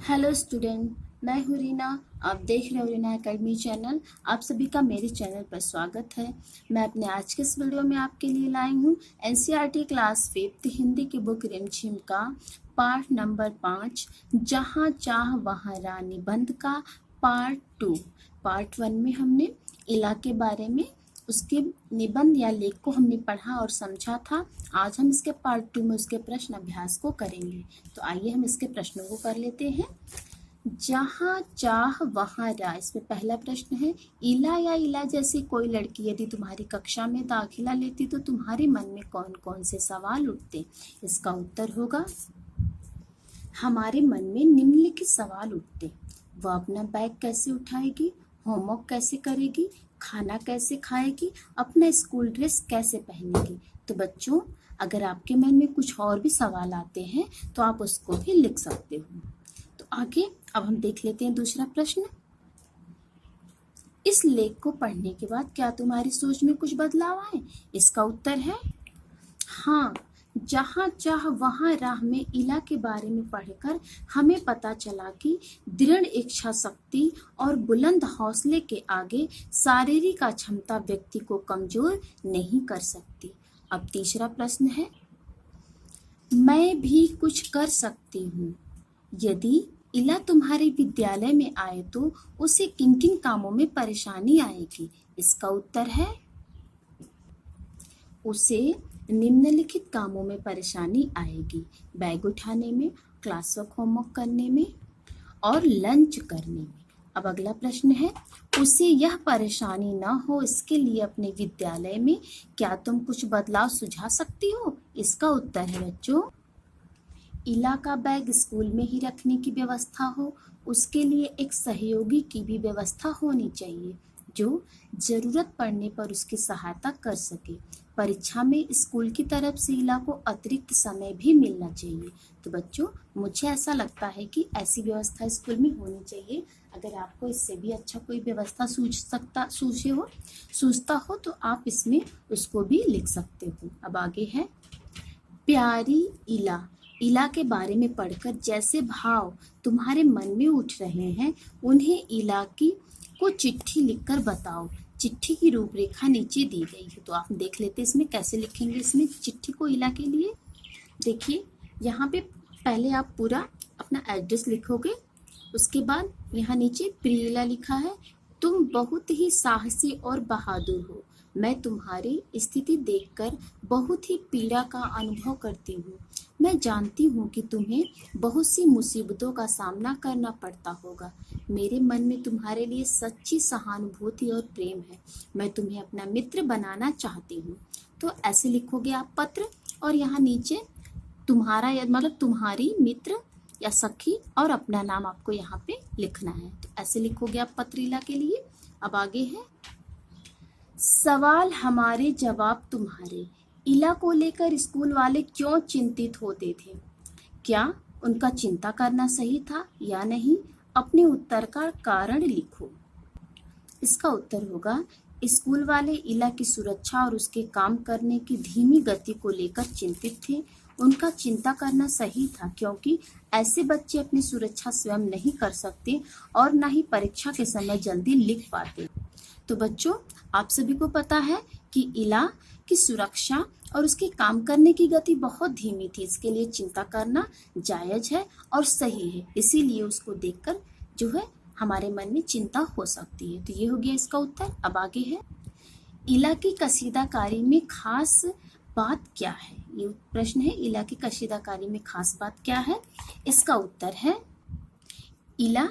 Hello student, मैं हूँ रीना। आप देख रहे हो रीना एकेडमी चैनल। आप सभी का मेरे चैनल पर स्वागत है। मैं अपने आज के इस वीडियो में आपके लिए लाई हूँ एनसीईआरटी क्लास 5 हिंदी की बुक रिमझिम का पार्ट नंबर 5 जहाँ चाह वहाँ राह निबंध का पार्ट 2। पार्ट 1 में हमने इला के बारे में उसके निबंध या लेख को हमने पढ़ा और समझा था। आज हम इसके पार्ट 2 में उसके प्रश्न अभ्यास को करेंगे। तो आइए हम इसके प्रश्नों को कर लेते हैं। जहाँ चाह वहाँ राह, इसमें पहला प्रश्न है, इला या इला जैसी कोई लड़की यदि तुम्हारी कक्षा में दाखिला लेती तो तुम्हारे मन में कौन कौन से सवाल उठते। इसका उत्तर होगा, हमारे मन में निम्नलिखित सवाल उठते। वह अपना बैग कैसे उठाएगी, होमवर्क कैसे करेगी, खाना कैसे खाएगी, अपना स्कूल ड्रेस कैसे पहनेगी। तो बच्चों, अगर आपके मन में कुछ और भी सवाल आते हैं तो आप उसको भी लिख सकते हो। तो आगे अब हम देख लेते हैं दूसरा प्रश्न। इस लेख को पढ़ने के बाद क्या तुम्हारी सोच में कुछ बदलाव आए। इसका उत्तर है हाँ। जहाँ चाह वहाँ राह में इला के बारे में पढ़कर हमें पता चला कि दृढ़ इच्छा शक्ति और बुलंद हौसले के आगे शारीरिक क्षमता व्यक्ति को कमजोर नहीं कर सकती। अब तीसरा प्रश्न है, मैं भी कुछ कर सकती हूँ। यदि इला तुम्हारे विद्यालय में आए तो उसे किन किन कामों में परेशानी आएगी। इसका उत्तर है, उसे निम्नलिखित कामों में परेशानी आएगी, बैग उठाने में, क्लास वर्क होमवर्क करने में और लंच करने में। अब अगला प्रश्न है, उसे यह परेशानी न हो इसके लिए अपने विद्यालय में क्या तुम कुछ बदलाव सुझा सकती हो। इसका उत्तर है बच्चों, इला का बैग स्कूल में ही रखने की व्यवस्था हो, उसके लिए एक सहयोगी की भी व्यवस्था होनी चाहिए जो जरूरत पड़ने पर उसकी सहायता कर सके। परीक्षा में स्कूल की तरफ से इला को अतिरिक्त समय भी मिलना चाहिए। तो बच्चों, मुझे ऐसा लगता है कि ऐसी व्यवस्था स्कूल में होनी चाहिए। अगर आपको इससे भी अच्छा कोई व्यवस्था सूझता हो तो आप इसमें उसको भी लिख सकते हो। अब आगे है, प्यारी इला। इला के बारे में पढ़कर जैसे भाव तुम्हारे मन में उठ रहे हैं उन्हें इला की को चिट्ठी लिखकर बताओ। चिट्ठी की रूपरेखा नीचे दी गई है, तो आप देख लेते इसमें कैसे लिखेंगे। इसमें चिट्ठी को इला के लिए देखिए, यहाँ पे पहले आप पूरा अपना एड्रेस लिखोगे, उसके बाद यहाँ नीचे प्रिय इला लिखा है। तुम बहुत ही साहसी और बहादुर हो। मैं तुम्हारी स्थिति देखकर बहुत ही पीड़ा का अनुभव करती हूँ। मैं जानती हूँ कि तुम्हें बहुत सी मुसीबतों का सामना करना पड़ता होगा। मेरे मन में तुम्हारे लिए सच्ची सहानुभूति और प्रेम है। मैं तुम्हें अपना मित्र बनाना चाहती हूँ। तो ऐसे लिखोगे आप पत्र, और यहाँ नीचे तुम्हारा मतलब तुम्हारी मित्र या सखी और अपना नाम आपको यहाँ पे लिखना है। तो ऐसे लिखोगे आप पत्र इला के लिए। अब आगे है, सवाल हमारे जवाब तुम्हारे। इला को लेकर स्कूल वाले क्यों चिंतित होते थे। क्या उनका चिंता करना सही था या नहीं। अपने उत्तर का कारण लिखो। इसका उत्तर होगा, स्कूल वाले इला की सुरक्षा और उसके काम करने की धीमी गति को लेकर चिंतित थे। उनका चिंता करना सही था क्योंकि ऐसे बच्चे अपनी सुरक्षा स्वयं नहीं कर सकते और न ही परीक्षा के समय जल्दी लिख पाते। तो बच्चों, आप सभी को पता है कि इला की सुरक्षा और उसके काम करने की गति बहुत धीमी थी। इसके लिए चिंता करना जायज है और सही है। इसीलिए उसको देखकर जो है हमारे मन में चिंता हो सकती है। तो ये हो गया इसका उत्तर। अब आगे है, इला की कसीदाकारी में खास बात क्या है। ये प्रश्न है, इला की कसीदाकारी में खास बात क्या है। इसका उत्तर है, इला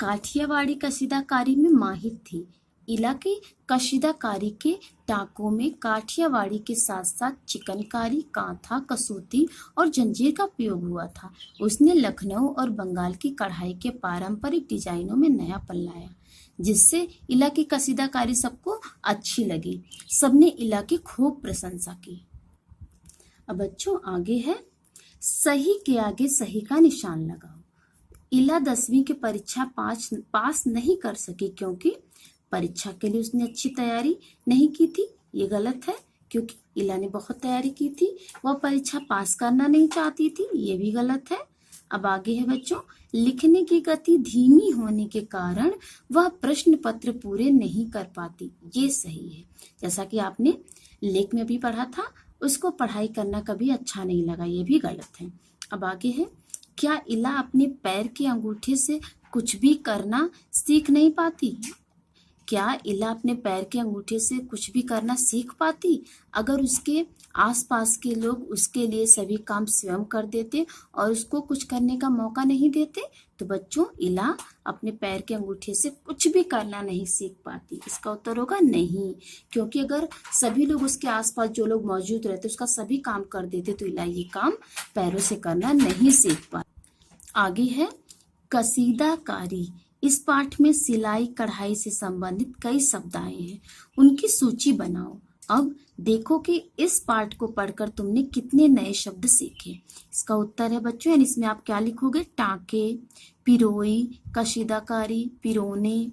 काठियावाड़ी कसीदाकारी में माहिर थी। इला की कशीदाकारी के टाकों में काठियावाड़ी के साथ साथ चिकनकारी, कांथा, कसूती और जंजीर का प्रयोग हुआ था। उसने लखनऊ और बंगाल की कढ़ाई के पारंपरिक डिजाइनों में नयापन लाया, जिससे इला की कसीदाकारी सबको अच्छी लगी। सबने इला की खूब प्रशंसा की। अब बच्चों आगे है, सही के आगे सही का निशान लगाओ। इला 10वीं की परीक्षा पास नहीं कर सकी क्योंकि परीक्षा के लिए उसने अच्छी तैयारी नहीं की थी। ये गलत है, क्योंकि इला ने बहुत तैयारी की थी। वह परीक्षा पास करना नहीं चाहती थी। ये भी गलत है। अब आगे है बच्चों, लिखने की गति धीमी होने के कारण वह प्रश्न पत्र पूरे नहीं कर पाती। ये सही है, जैसा कि आपने लेख में भी पढ़ा था, उसको पढ़ाई करना कभी अच्छा नहीं लगा, ये भी गलत है। अब आगे है, क्या इला अपने पैर के अंगूठे से कुछ भी करना सीख नहीं पाती? क्या इला अपने पैर के अंगूठे से कुछ भी करना सीख पाती अगर उसके आसपास के लोग उसके लिए सभी काम स्वयं कर देते और उसको कुछ करने का मौका नहीं देते? तो बच्चों, इला अपने पैर के अंगूठे से कुछ भी करना नहीं सीख पाती। इसका उत्तर होगा नहीं, क्योंकि अगर सभी लोग उसके आसपास जो लोग मौजूद रहते उसका सभी काम कर देते तो इला ये काम पैरों से करना नहीं सीख पाती। आगे है कसीदाकारी। इस पाठ में सिलाई कढ़ाई से संबंधित कई शब्द आए हैं, उनकी सूची बनाओ। अब देखो कि इस पाठ को पढ़कर तुमने कितने नए शब्द सीखे। इसका उत्तर है बच्चों, यानी इसमें आप क्या लिखोगे? टाँके, पिरोई, कशीदाकारी, पिरोने,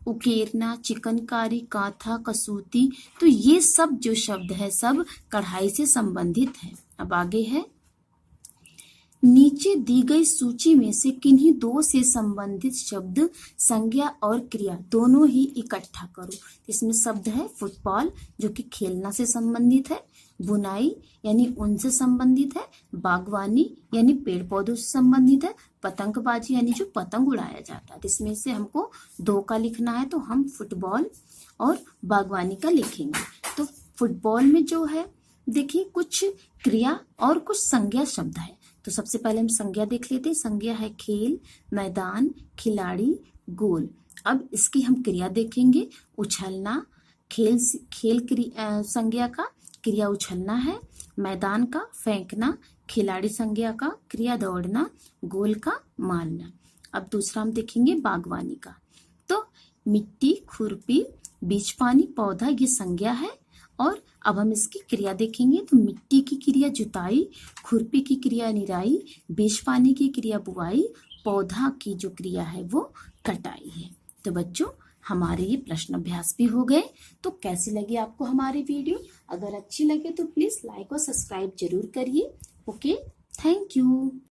उकेरना, चिकनकारी, कांथा, कसूती। तो ये सब जो शब्द है सब कढ़ाई से संबंधित है। अब आगे है, नीचे दी गई सूची में से किन्हीं दो से संबंधित शब्द, संज्ञा और क्रिया दोनों ही इकट्ठा करो। इसमें शब्द है फुटबॉल जो कि खेलना से संबंधित है, बुनाई यानी उनसे संबंधित है, बागवानी यानी पेड़ पौधों से संबंधित है, पतंगबाजी यानी जो पतंग उड़ाया जाता है। इसमें से हमको दो का लिखना है तो हम फुटबॉल और बागवानी का लिखेंगे। तो फुटबॉल में जो है देखिए कुछ क्रिया और कुछ संज्ञा शब्द है। तो सबसे पहले हम संज्ञा देख लेते हैं। संज्ञा है खेल, मैदान, खिलाड़ी, गोल। अब इसकी हम क्रिया देखेंगे। उछलना, खेल संज्ञा का क्रिया उछलना है, मैदान का फेंकना, खिलाड़ी संज्ञा का क्रिया दौड़ना, गोल का मारना। अब दूसरा हम देखेंगे बागवानी का। तो मिट्टी, खुरपी, बीज पानी, पौधा ये संज्ञा है। और अब हम इसकी क्रिया देखेंगे। तो मिट्टी की क्रिया जुताई, खुरपी की क्रिया निराई, बीज पानी की क्रिया बुआई, पौधा की जो क्रिया है वो कटाई है। तो बच्चों, हमारे ये प्रश्न अभ्यास भी हो गए। तो कैसी लगी आपको हमारी वीडियो? अगर अच्छी लगे तो प्लीज लाइक और सब्सक्राइब जरूर करिए। Okay, thank you.